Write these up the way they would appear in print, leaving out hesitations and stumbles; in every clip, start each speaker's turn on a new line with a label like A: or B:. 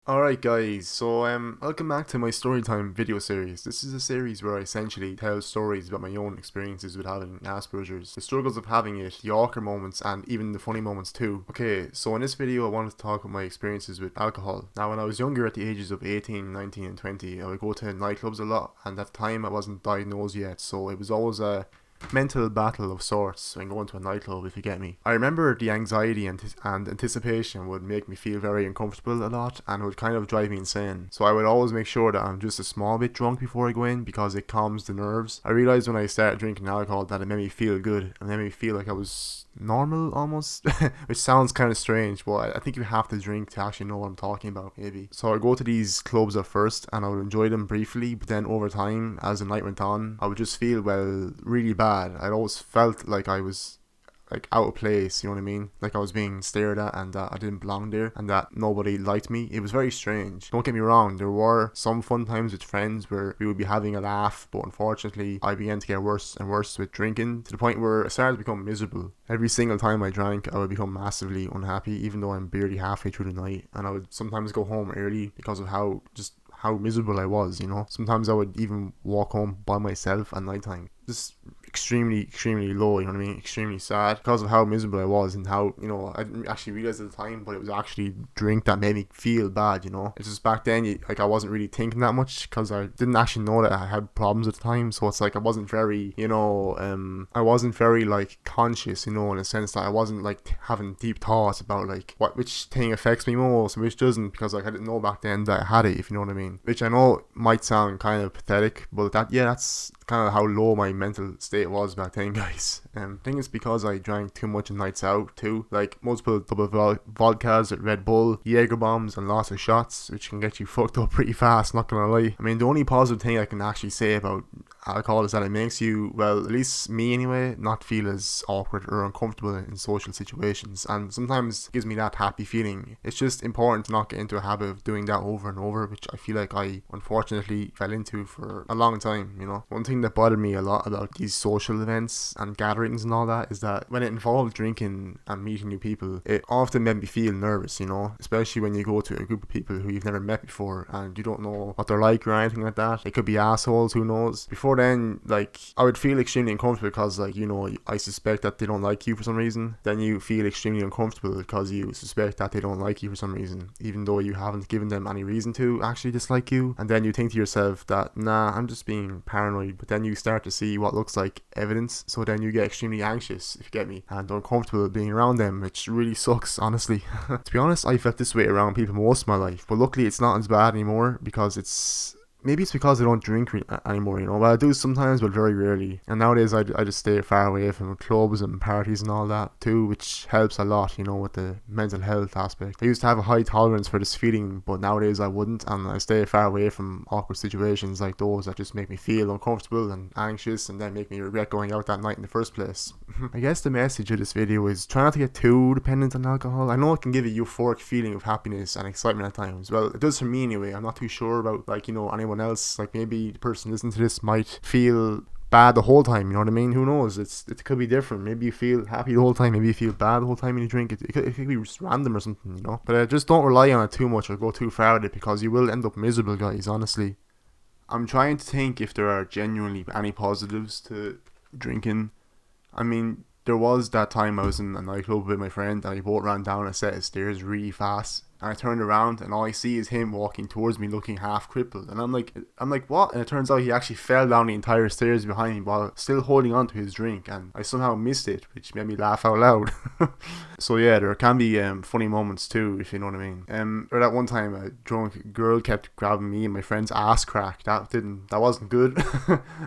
A: Alright guys, so welcome back to my Storytime video series. This is a series where I essentially tell stories about my own experiences with having Asperger's, the struggles of having it, the awkward moments, and even the funny moments too. Okay, so in this video I wanted to talk about my experiences with alcohol. Now when I was younger at the ages of 18, 19 and 20, I would go to nightclubs a lot, and at the time I wasn't diagnosed yet, so it was always a mental battle of sorts when going to a nightclub, if you get me. I remember the anxiety and anticipation would make me feel very uncomfortable a lot and would kind of drive me insane. So I would always make sure that I'm just a small bit drunk before I go in because it calms the nerves. I realized when I started drinking alcohol that it made me feel good and made me feel like I was normal almost, which sounds kind of strange, but I think you have to drink to actually know what I'm talking about, maybe. So I go to these clubs at first and I would enjoy them briefly, but then over time, as the night went on, I would just feel, well, really bad. I always felt like I was like out of place, you know what I mean? Like I was being stared at and that I didn't belong there and that nobody liked me. It was very strange. Don't get me wrong, there were some fun times with friends where we would be having a laugh, but unfortunately I began to get worse and worse with drinking to the point where I started to become miserable. Every single time I drank, I would become massively unhappy even though I'm barely halfway through the night, and I would sometimes go home early because of how miserable I was, you know. Sometimes I would even walk home by myself at night time. Just extremely low, you know what I mean? Extremely sad because of how miserable I was and how, you know, I didn't actually realize at the time, but it was actually drink that made me feel bad, you know. It's just back then, like I wasn't really thinking that much because I didn't actually know that I had problems at the time. So it's like I wasn't very, I wasn't very like conscious, you know, in a sense that I wasn't like having deep thoughts about like which thing affects me most and which doesn't, because like I didn't know back then that I had it, if you know what I mean. Which I know might sound kind of pathetic, but that's kind of how low my mental state was back then, guys. I think it's because I drank too much on nights out too, like multiple double vodkas with Red Bull, Jaeger bombs, and lots of shots, which can get you fucked up pretty fast, not gonna lie. I mean, the only positive thing I can actually say about alcohol is that it makes you, well, at least me anyway, not feel as awkward or uncomfortable in social situations, and sometimes gives me that happy feeling. It's just important to not get into a habit of doing that over and over, which I feel like I unfortunately fell into for a long time, you know. One thing that bothered me a lot about these social events and gatherings and all that is that when it involved drinking and meeting new people, it often made me feel nervous, you know, especially when you go to a group of people who you've never met before and you don't know what they're like or anything like that. They could be assholes, who knows. Before then, like, I would feel extremely uncomfortable because, like, you know, I suspect that they don't like you for some reason. Then you feel extremely uncomfortable because you suspect that they don't like you for some reason, even though you haven't given them any reason to actually dislike you. And then you think to yourself that, nah, I'm just being paranoid. But then you start to see what looks like evidence, so then you get extremely anxious, if you get me, and uncomfortable being around them, which really sucks, honestly. To be honest, I felt this way around people most of my life, but luckily it's not as bad anymore because maybe it's because I don't drink anymore, you know. Well, I do sometimes, but very rarely. And nowadays, I just stay far away from clubs and parties and all that too, which helps a lot, you know, with the mental health aspect. I used to have a high tolerance for this feeling, but nowadays I wouldn't, and I stay far away from awkward situations like those that just make me feel uncomfortable and anxious, and then make me regret going out that night in the first place. I guess the message of this video is try not to get too dependent on alcohol. I know it can give a euphoric feeling of happiness and excitement at times. Well, it does for me anyway. I'm not too sure about, like, you know, anyone else. Like, maybe the person listening to this might feel bad the whole time, you know what I mean? Who knows? It could be different. Maybe you feel happy the whole time, maybe you feel bad the whole time when you drink. It could be just random or something, you know. But just don't rely on it too much or go too far with it, because you will end up miserable, guys, honestly. I'm trying to think if there are genuinely any positives to drinking. I mean, there was that time I was in a nightclub with my friend and we both ran down a set of stairs really fast. And I turned around and all I see is him walking towards me looking half crippled. And I'm like, what? And it turns out he actually fell down the entire stairs behind me while still holding on to his drink. And I somehow missed it, which made me laugh out loud. So yeah, there can be funny moments too, if you know what I mean. Or that one time a drunk girl kept grabbing me and my friend's ass crack. That wasn't good.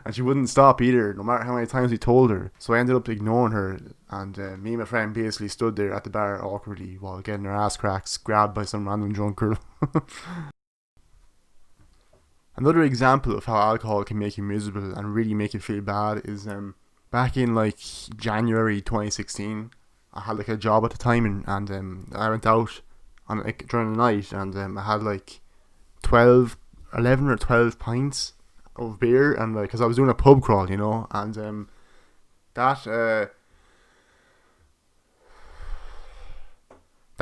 A: And she wouldn't stop either, no matter how many times we told her. So I ended up ignoring her. And me and my friend basically stood there at the bar awkwardly while getting our ass cracks grabbed by some random drunk girl. Another example of how alcohol can make you miserable and really make you feel bad is back in like January 2016. I had like a job at the time, and I went out on like during the night, and I had like 11 or 12 pints of beer, and like because I was doing a pub crawl, you know, and that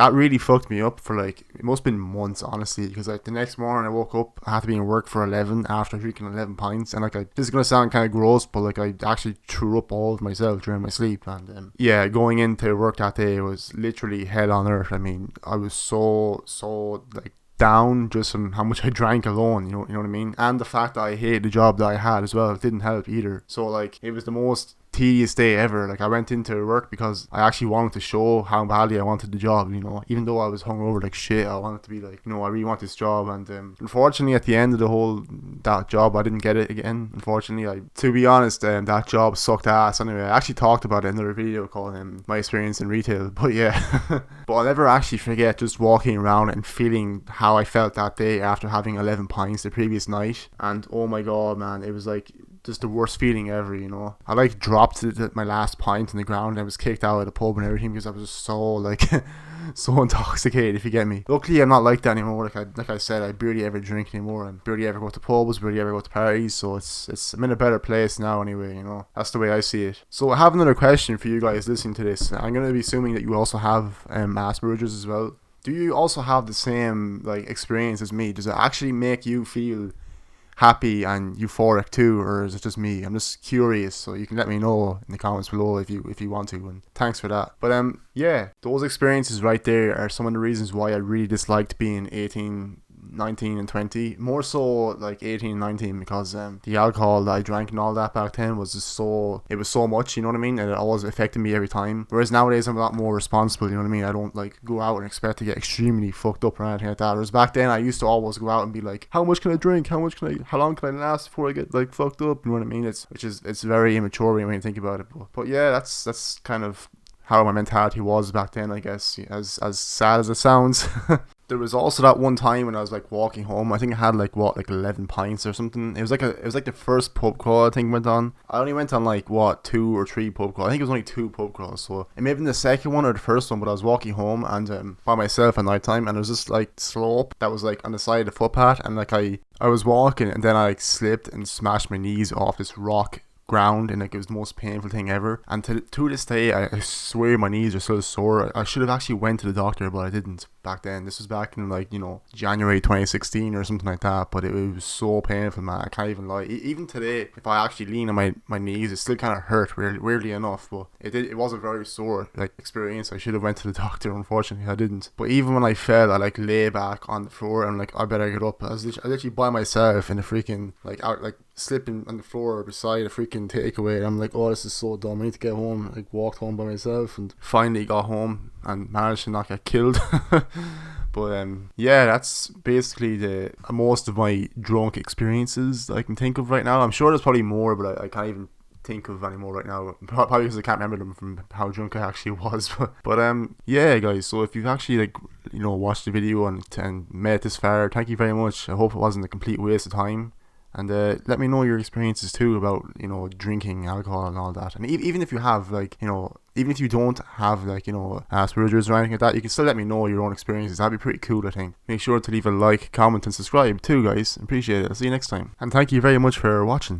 A: that really fucked me up for like, it must have been months, honestly, because like the next morning I woke up, I had to be in work for 11 after drinking 11 pints, and like this is gonna sound kind of gross, but like I actually threw up all of myself during my sleep. And yeah, going into work that day was literally hell on earth. I mean, I was so like down just from how much I drank alone, you know what I mean? And the fact that I hated the job that I had as well, it didn't help either. So like, it was the most tedious day ever. Like, I went into work because I actually wanted to show how badly I wanted the job, you know, even though I was hungover like shit. I wanted to be like, you know, I really want this job. And unfortunately, at the end of that job, I didn't get it again. Unfortunately, to be honest, that job sucked ass. Anyway, I actually talked about it in another video called my experience in retail. But yeah, but I'll never actually forget just walking around and feeling how I felt that day after having 11 pints the previous night. And oh my god, man, it was like just the worst feeling ever, you know. I like dropped my last pint on the ground and I was kicked out of the pub and everything because I was just so like so intoxicated, if you get me. Luckily, I'm not like that anymore. Like I said, I barely ever drink anymore and barely ever go to pubs, barely ever go to parties. So I'm in a better place now anyway, you know. That's the way I see it. So I have another question for you guys listening to this. I'm going to be assuming that you also have Asperger's as well. Do you also have the same like experience as me? Does it actually make you feel happy and euphoric too, or is it just me? I'm just curious, so you can let me know in the comments below if you want to, and thanks for that. But yeah, those experiences right there are some of the reasons why I really disliked being 18, 19 and 20, more so like 18 and 19, because the alcohol that I drank and all that back then was just so much, you know what I mean, and it always affected me every time. Whereas nowadays I'm a lot more responsible, you know what I mean. I don't like go out and expect to get extremely fucked up or anything like that. Whereas back then I used to always go out and be like, how much can I drink, how long can I last before I get like fucked up, you know what I mean. It's very immature when you think about it, but yeah, that's kind of how my mentality was back then, I guess, as sad as it sounds. There was also that one time when I was like walking home. I think I had like 11 pints or something. It was like the first pub crawl I think went on. I only went on like 2 or 3 pub crawls. I think it was only 2 pub crawls. So it may have been the second one or the first one, but I was walking home and by myself at night time, and there was this like slope that was like on the side of the footpath, and like I was walking and then I like slipped and smashed my knees off this rock ground, and like it was the most painful thing ever. And to this day, I swear my knees are so sore. I should have actually went to the doctor, but I didn't back then. This was back in like, you know, January 2016 or something like that. But it was so painful, man. I can't even lie. Even today, if I actually lean on my knees, it still kind of hurt, weirdly enough. But it was a very sore like experience. I should have went to the doctor. Unfortunately, I didn't. But even when I fell, I like lay back on the floor and like, I better get up. I was literally by myself in a freaking like out like slipping on the floor beside a freaking takeaway, and I'm like, oh, this is so dumb, I need to get home. Like, walked home by myself and finally got home and managed to not get killed. But yeah, that's basically most of my drunk experiences that I can think of right now. I'm sure there's probably more, but I can't even think of any more right now, probably because I can't remember them from how drunk I actually was. But yeah guys, so if you've actually like, you know, watched the video and made it this far, thank you very much. I hope it wasn't a complete waste of time. And let me know your experiences too about, you know, drinking alcohol and all that. And even if you have like, you know, even if you don't have like, you know, Asperger's or anything like that, you can still let me know your own experiences. That'd be pretty cool, I think. Make sure to leave a like, comment and subscribe too, guys. Appreciate it. I'll see you next time. And thank you very much for watching.